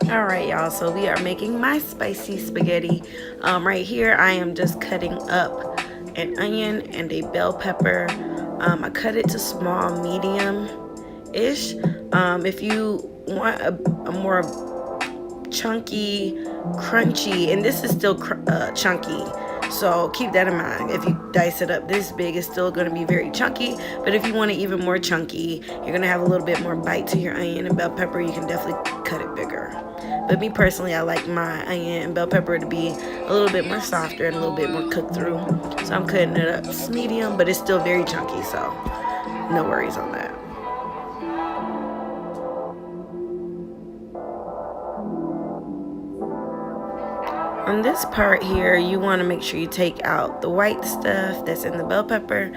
All right, y'all, so we are making my spicy spaghetti. Right here I am just cutting up an onion and a bell pepper. I cut it to small, medium ish. If you want a more chunky, crunchy, and this is still chunky, so keep that in mind. If you dice it up this big, it's still going to be very chunky, but if you want it even more chunky, you're going to have a little bit more bite to your onion and bell pepper, you can definitely cut it bigger. But me personally, I like my onion and bell pepper to be a little bit more softer and a little bit more cooked through, so I'm cutting it up medium, but it's still very chunky, so no worries on that. On this part here, you want to make sure you take out the white stuff that's in the bell pepper.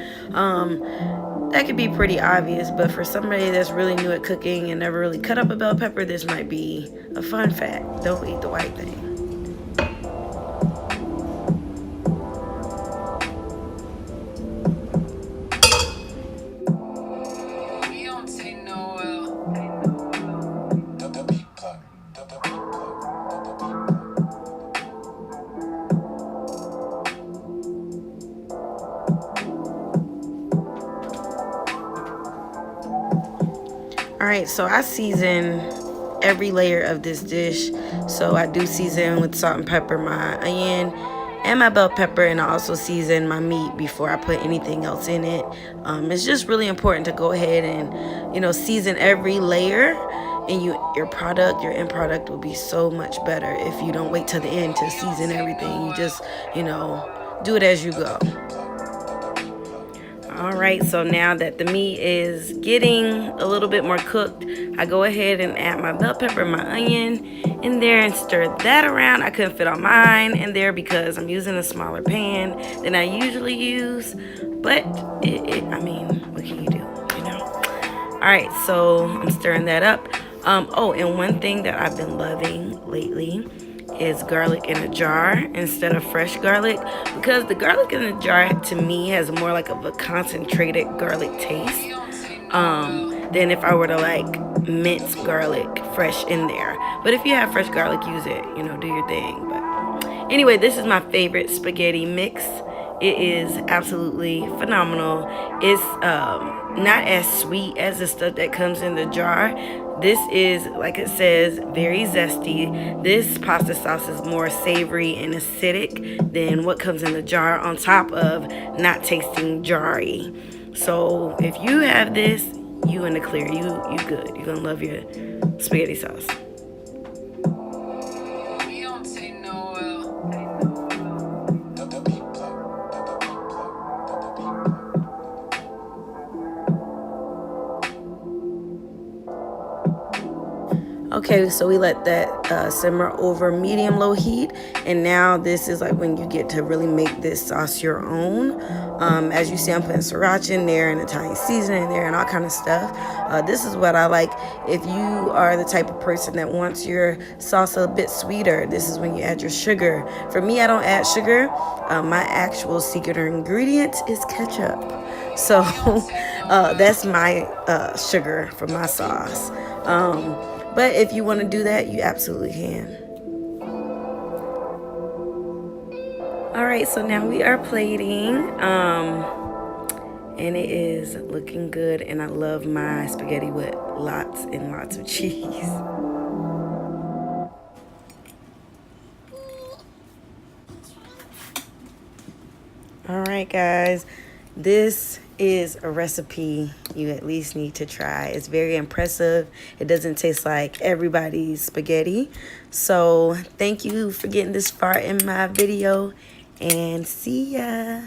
That could be pretty obvious, but for somebody that's really new at cooking and never really cut up a bell pepper, this might be a fun fact. Don't eat the white thing. Alright, so I season every layer of this dish. So I do season with salt and pepper my onion and my bell pepper, and I also season my meat before I put anything else in it. It's just really important to go ahead and, you know, season every layer, and your end product will be so much better if you don't wait till the end to season everything. You just, you know, do it as you go. Alright, so now that the meat is getting a little bit more cooked, I go ahead and add my bell pepper and my onion in there and stir that around. I couldn't fit all mine in there because I'm using a smaller pan than I usually use, but I mean, what can you do, you know? Alright, so I'm stirring that up. Oh, and one thing that I've been loving lately is garlic in a jar instead of fresh garlic, because the garlic in a jar to me has more like of a concentrated garlic taste than if I were to like mince garlic fresh in there. But if you have fresh garlic, use it, you know, do your thing. But anyway, this is my favorite spaghetti mix. It is absolutely phenomenal. It's not as sweet as the stuff that comes in the jar. This is, like it says, very zesty. This pasta sauce is more savory and acidic than what comes in the jar, on top of not tasting jarry. So if you have this, you in the clear. You good. You're gonna love your spaghetti sauce. Okay, so we let that simmer over medium-low heat, and now this is like when you get to really make this sauce your own. As you see, I'm putting sriracha in there and Italian seasoning in there and all kind of stuff. This is what I like. If you are the type of person that wants your sauce a bit sweeter, this is when you add your sugar. For me, I don't add sugar. My actual secret ingredient is ketchup. So that's my sugar for my sauce. But if you want to do that, you absolutely can. Alright, so now we are plating. And it is looking good. And I love my spaghetti with lots and lots of cheese. Alright, guys. This is a recipe you at least need to try. It's very impressive. It doesn't taste like everybody's spaghetti. So thank you for getting this far in my video, and see ya.